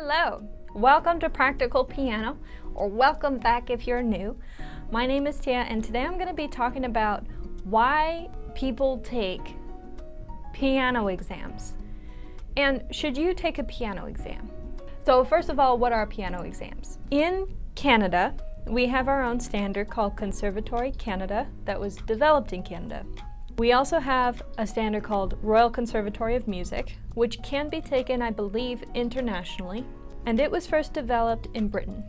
Hello, welcome to Practical Piano, or welcome back if you're new. My name is Tia, and today I'm going to be talking about why people take piano exams. And should you take a piano exam? So first of all, what are piano exams? In Canada, we have our own standard called Conservatory Canada that was developed in Canada. We also have a standard called Royal Conservatory of Music, which can be taken, I believe, internationally, and it was first developed in Britain.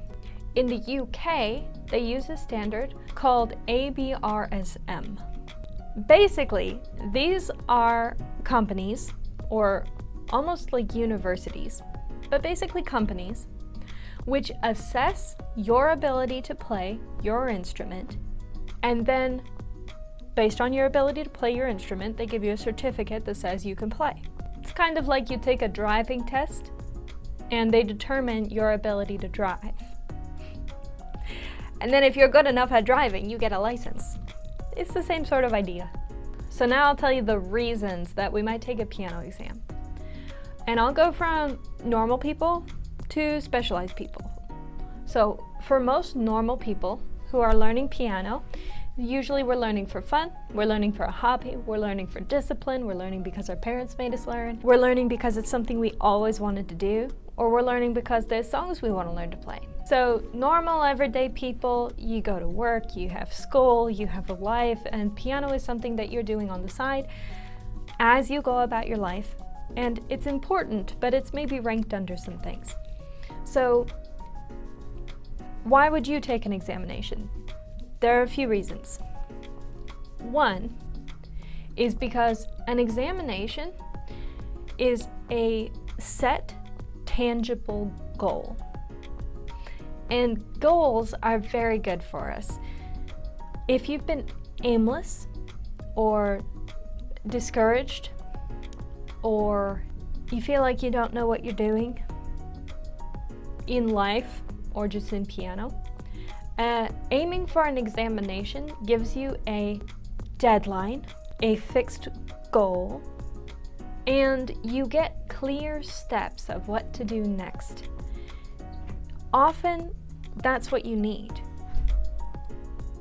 In the UK, they use a standard called ABRSM. Basically, these are companies, or almost like universities, but basically companies, which assess your ability to play your instrument, and then based on your ability to play your instrument, they give you a certificate that says you can play. It's kind of like you take a driving test and they determine your ability to drive. And then if you're good enough at driving, you get a license. It's the same sort of idea. So now I'll tell you the reasons that we might take a piano exam. And I'll go from normal people to specialized people. So for most normal people who are learning piano, usually we're learning for fun, we're learning for a hobby, we're learning for discipline, we're learning because our parents made us learn, we're learning because it's something we always wanted to do, or we're learning because there's songs we want to learn to play. So normal everyday people, you go to work, you have school, you have a life, and piano is something that you're doing on the side as you go about your life. And it's important, but it's maybe ranked under some things. So why would you take an examination? There are a few reasons. One is because an examination is a set, tangible goal. And goals are very good for us. If you've been aimless or discouraged, or you feel like you don't know what you're doing in life or just in piano, aiming for an examination gives you a deadline, a fixed goal, and you get clear steps of what to do next. Often, that's what you need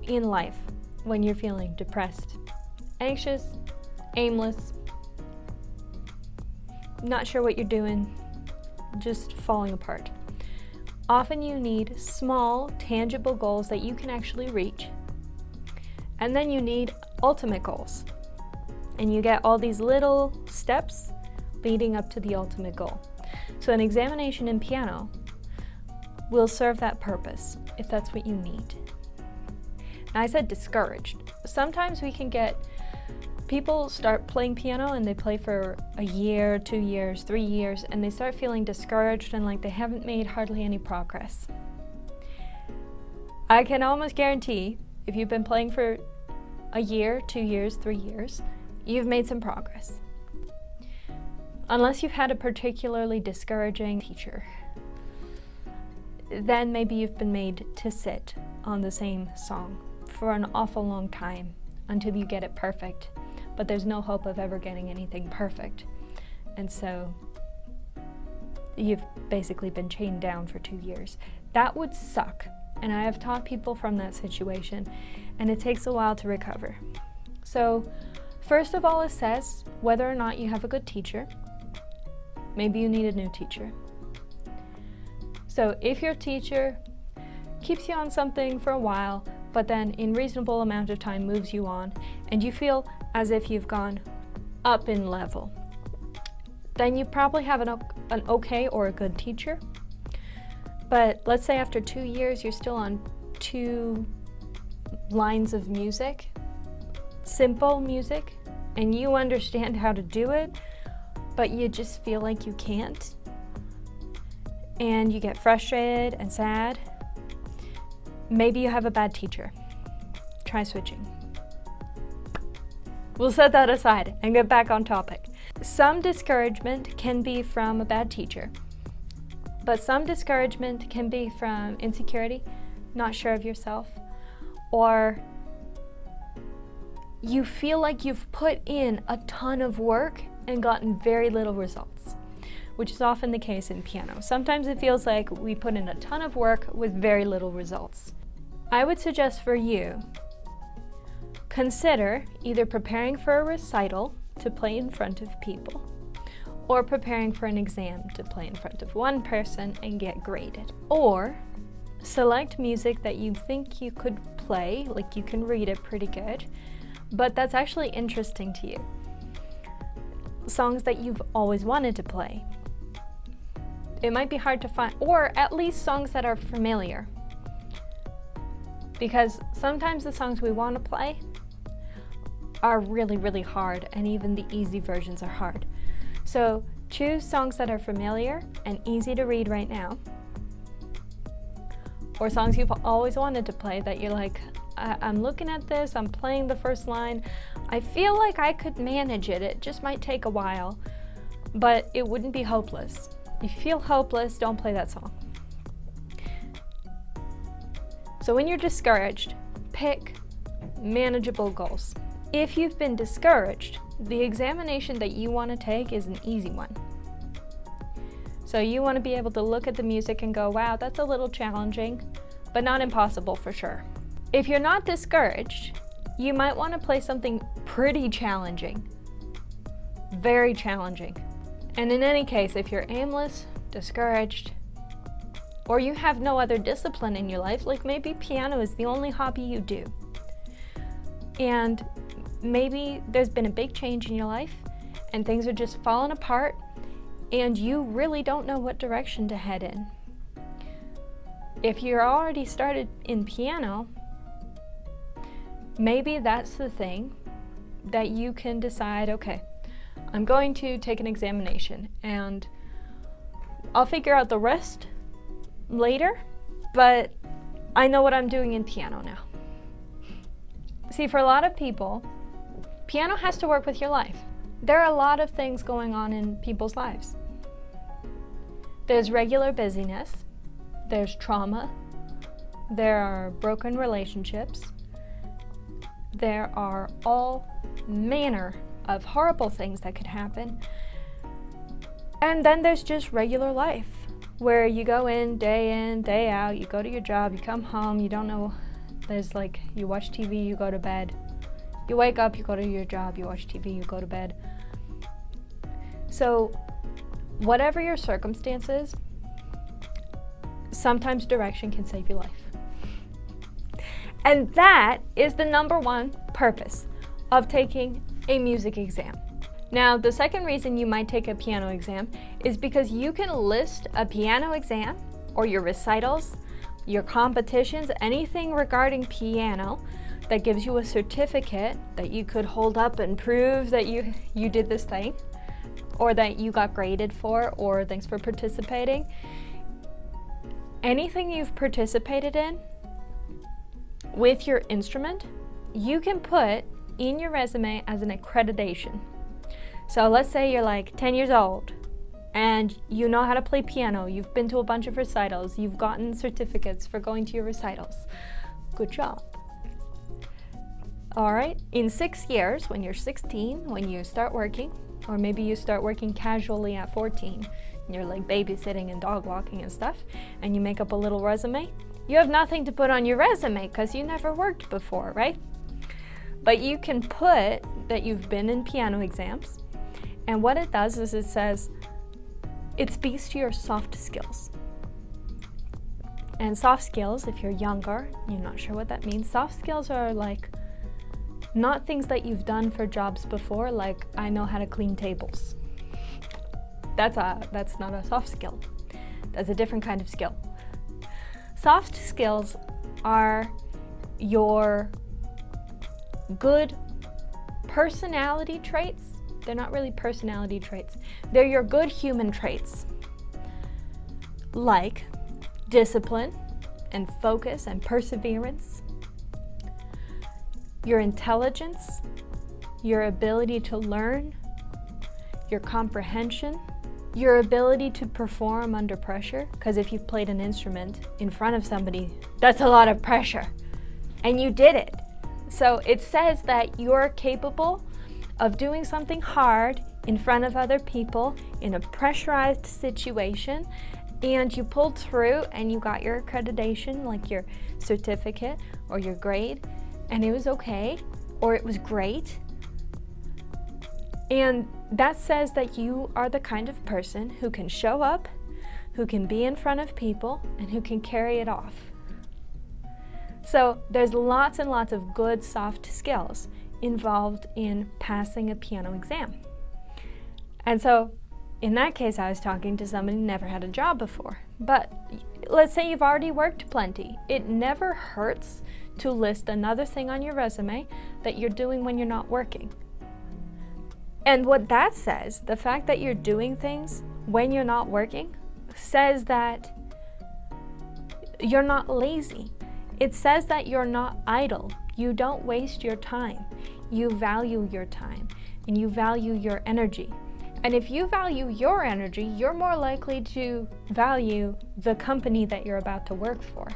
in life when you're feeling depressed, anxious, aimless, not sure what you're doing, just falling apart. Often you need small, tangible goals that you can actually reach. And then you need ultimate goals. And you get all these little steps leading up to the ultimate goal. So an examination in piano will serve that purpose, if that's what you need. Now I said discouraged. Sometimes we can get people start playing piano and they play for a year, 2 years, 3 years, and they start feeling discouraged and like they haven't made hardly any progress. I can almost guarantee if you've been playing for a year, 2 years, 3 years, you've made some progress. Unless you've had a particularly discouraging teacher, then maybe you've been made to sit on the same song for an awful long time until you get it perfect. But there's no hope of ever getting anything perfect. And so you've basically been chained down for 2 years. That would suck. And I have taught people from that situation, and it takes a while to recover. So first of all, assess whether or not you have a good teacher. Maybe you need a new teacher. So if your teacher keeps you on something for a while, but then in reasonable amount of time moves you on, and you feel as if you've gone up in level, then you probably have an okay or a good teacher. But let's say after 2 years you're still on 2 lines of music, simple music, and you understand how to do it, but you just feel like you can't, and you get frustrated and sad. Maybe you have a bad teacher. Try switching. We'll set that aside and get back on topic. Some discouragement can be from a bad teacher, but some discouragement can be from insecurity, not sure of yourself, or you feel like you've put in a ton of work and gotten very little results. which is often the case in piano. Sometimes it feels like we put in a ton of work with very little results. I would suggest for you, consider either preparing for a recital to play in front of people, or preparing for an exam to play in front of one person and get graded. Or select music that you think you could play, like you can read it pretty good, but that's actually interesting to you. Songs that you've always wanted to play. It might be hard to find, or at least songs that are familiar. Because sometimes the songs we want to play are really, really hard, and even the easy versions are hard. So choose songs that are familiar and easy to read right now, or songs you've always wanted to play that you're like, I'm looking at this, I'm playing the first line, I feel like I could manage it, it just might take a while, but it wouldn't be hopeless. If you feel hopeless, don't play that song. So when you're discouraged, pick manageable goals. If you've been discouraged, the examination that you want to take is an easy one. So you want to be able to look at the music and go, wow, that's a little challenging, but not impossible for sure. If you're not discouraged, you might want to play something pretty challenging, very challenging. And in any case, if you're aimless, discouraged, or you have no other discipline in your life, like maybe piano is the only hobby you do, and maybe there's been a big change in your life and things are just falling apart and you really don't know what direction to head in. If you're already started in piano, maybe that's the thing that you can decide, okay, I'm going to take an examination and I'll figure out the rest later, but I know what I'm doing in piano now. See, for a lot of people, piano has to work with your life. There are a lot of things going on in people's lives. There's regular busyness, there's trauma, there are broken relationships, there are all manner of horrible things that could happen. And then there's just regular life, where you go in, day out, you go to your job, you come home, you don't know, there's like, you watch TV, you go to bed. You wake up, you go to your job, you watch TV, you go to bed. So, whatever your circumstances, sometimes direction can save your life. And that is the number one purpose of taking a music exam. Now, the second reason you might take a piano exam is because you can list a piano exam or your recitals, your competitions, anything regarding piano that gives you a certificate that you could hold up and prove that you did this thing, or that you got graded for, or thanks for participating. Anything you've participated in with your instrument, you can put in your resume as an accreditation. So let's say you're like 10 years old and you know how to play piano, you've been to a bunch of recitals, you've gotten certificates for going to your recitals. Good job. All right, in 6 years, when you're 16, when you start working, or maybe you start working casually at 14, and you're like babysitting and dog walking and stuff, and you make up a little resume, you have nothing to put on your resume because you never worked before, right? But you can put that you've been in piano exams, and what it does is it says, it speaks to your soft skills. And soft skills, if you're younger, you're not sure what that means, soft skills are like not things that you've done for jobs before, like I know how to clean tables. That's not a soft skill. That's a different kind of skill. Soft skills are your good personality traits. They're not really personality traits. They're your good human traits, like discipline and focus and perseverance, your intelligence, your ability to learn, your comprehension, your ability to perform under pressure, because if you've played an instrument in front of somebody, that's a lot of pressure, and you did it. So it says that you're capable of doing something hard in front of other people in a pressurized situation, and you pulled through and you got your accreditation, like your certificate or your grade, and it was okay, or it was great. And that says that you are the kind of person who can show up, who can be in front of people, and who can carry it off. So there's lots and lots of good soft skills involved in passing a piano exam. And so in that case, I was talking to somebody who never had a job before. But let's say you've already worked plenty. It never hurts to list another thing on your resume that you're doing when you're not working. And what that says, the fact that you're doing things when you're not working, says that you're not lazy. It says that you're not idle. You don't waste your time. You value your time and you value your energy. And if you value your energy, you're more likely to value the company that you're about to work for.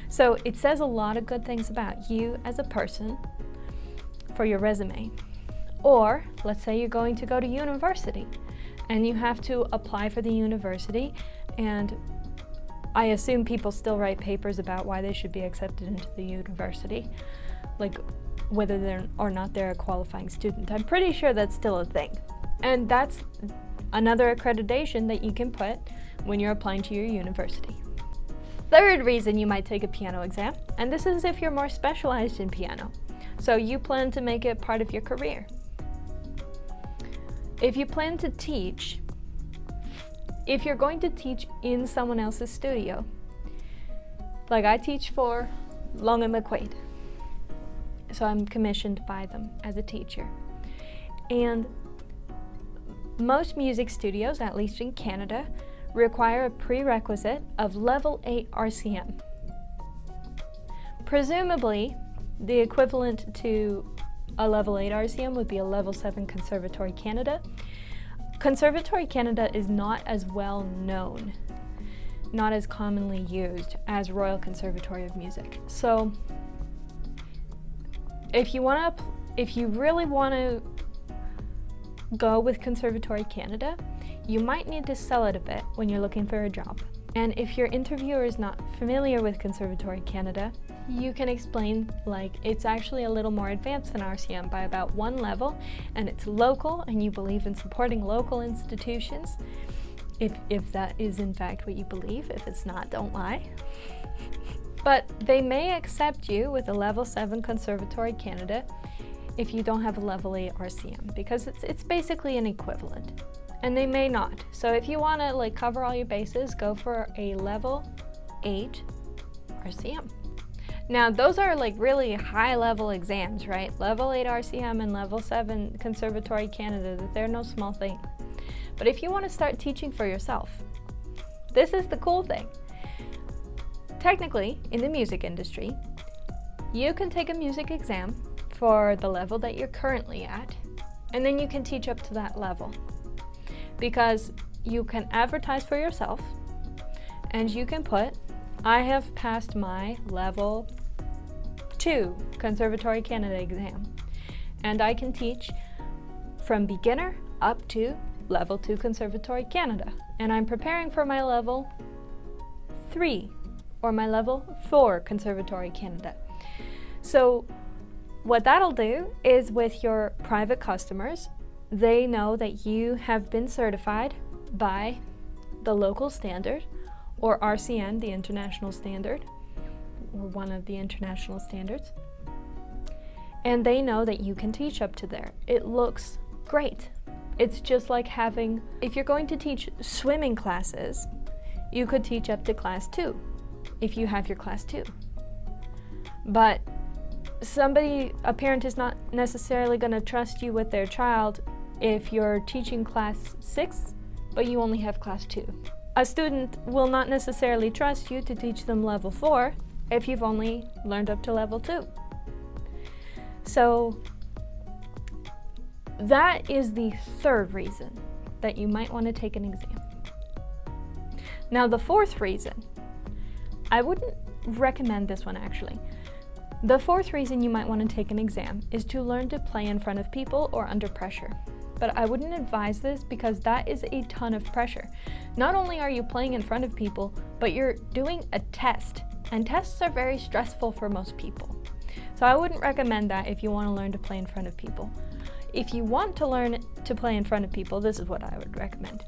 So it says a lot of good things about you as a person for your resume. Or let's say you're going to go to university and you have to apply for the university, and I assume people still write papers about why they should be accepted into the university, like whether they're or not they're a qualifying student. I'm pretty sure that's still a thing. And that's another accreditation that you can put when you're applying to your university. Third reason you might take a piano exam, and this is if you're more specialized in piano. So you plan to make it part of your career. If you plan to teach, if you're going to teach in someone else's studio, like I teach for Long and McQuaid, so I'm commissioned by them as a teacher. And most music studios, at least in Canada, require a prerequisite of level 8 RCM. Presumably, the equivalent to a level 8 RCM would be a level 7 Conservatory Canada. Conservatory Canada is not as well known, not as commonly used as Royal Conservatory of Music. So if you really want to go with Conservatory Canada, you might need to sell it a bit when you're looking for a job. And if your interviewer is not familiar with Conservatory Canada, you can explain like it's actually a little more advanced than RCM by about one level, and it's local, and you believe in supporting local institutions. If that is in fact what you believe. If it's not, don't lie. But they may accept you with a level 7 Conservatory Canada if you don't have a level 8 RCM, because it's basically an equivalent. And they may not. So if you want to like cover all your bases, go for a level 8 RCM. Now those are like really high level exams, right? Level 8 RCM and level 7 Conservatory Canada, they're no small thing. But if you want to start teaching for yourself, this is the cool thing. Technically, in the music industry, you can take a music exam for the level that you're currently at, and then you can teach up to that level. Because you can advertise for yourself, and you can put, I have passed my level 2 Conservatory Canada exam, and I can teach from beginner up to level 2 Conservatory Canada, and I'm preparing for my level 3 or my level 4 Conservatory Canada. So what that'll do is with your private customers, they know that you have been certified by the local standard, or RCN, the international standard, or one of the international standards. And they know that you can teach up to there. It looks great. It's just like having, if you're going to teach swimming classes, you could teach up to class 2, if you have your class 2. But a parent is not necessarily going to trust you with their child if you're teaching class 6, but you only have class 2. A student will not necessarily trust you to teach them level 4 if you've only learned up to level 2. So that is the third reason that you might want to take an exam. Now the fourth reason, I wouldn't recommend this one actually. The fourth reason you might want to take an exam is to learn to play in front of people or under pressure. but I wouldn't advise this because that is a ton of pressure. Not only are you playing in front of people, but you're doing a test, and tests are very stressful for most people. So I wouldn't recommend that if you want to learn to play in front of people. If you want to learn to play in front of people, this is what I would recommend.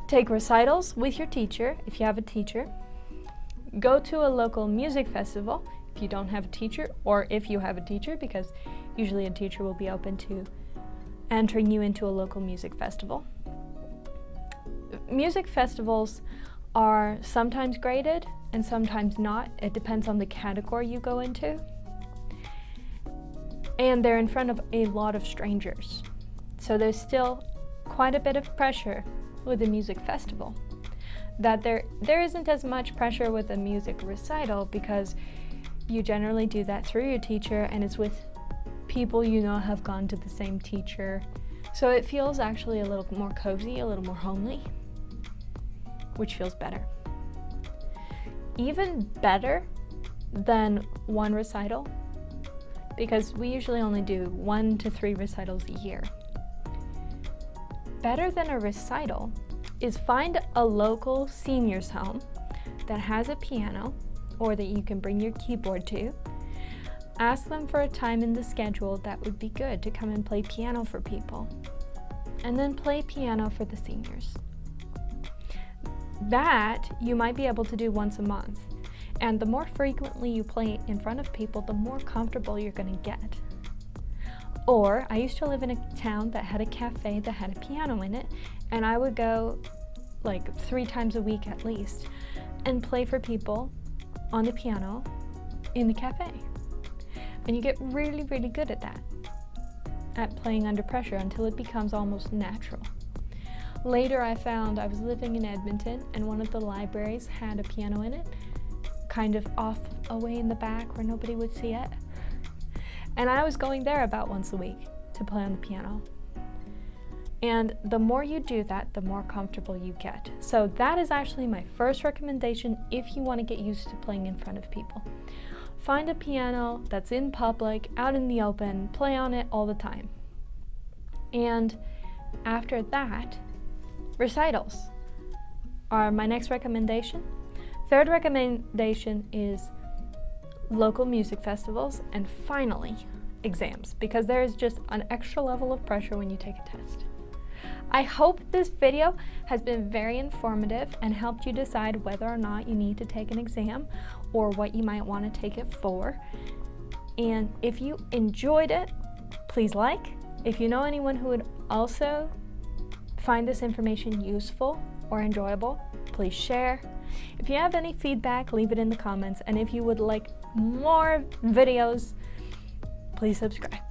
Take recitals with your teacher, if you have a teacher. Go to a local music festival if you don't have a teacher, or if you have a teacher, because usually a teacher will be open to entering you into a local music festival. Music festivals are sometimes graded and sometimes not. It depends on the category you go into. And they're in front of a lot of strangers. So there's still quite a bit of pressure with a music festival. That there isn't as much pressure with a music recital because you generally do that through your teacher and it's with people you know have gone to the same teacher. So it feels actually a little more cozy, a little more homely, which feels better. Even better than one recital, because we usually only do 1 to 3 recitals a year. Better than a recital is find a local seniors home that has a piano or that you can bring your keyboard to. Ask them for a time in the schedule that would be good to come and play piano for people, and then play piano for the seniors. That you might be able to do once a month, and the more frequently you play in front of people, the more comfortable you're going to get. Or I used to live in a town that had a cafe that had a piano in it, and I would go like 3 times a week at least and play for people on the piano in the cafe. And you get really, really good at that, at playing under pressure until it becomes almost natural. Later I found I was living in Edmonton and one of the libraries had a piano in it, kind of off away in the back where nobody would see it. And I was going there about once a week to play on the piano. And the more you do that, the more comfortable you get. So that is actually my first recommendation if you want to get used to playing in front of people. Find a piano that's in public, out in the open, play on it all the time. And after that, recitals are my next recommendation. Third recommendation is local music festivals, and finally, exams, because there is just an extra level of pressure when you take a test. I hope this video has been very informative and helped you decide whether or not you need to take an exam or what you might want to take it for. And if you enjoyed it, please like. If you know anyone who would also find this information useful or enjoyable, please share. If you have any feedback, leave it in the comments. And if you would like more videos, please subscribe.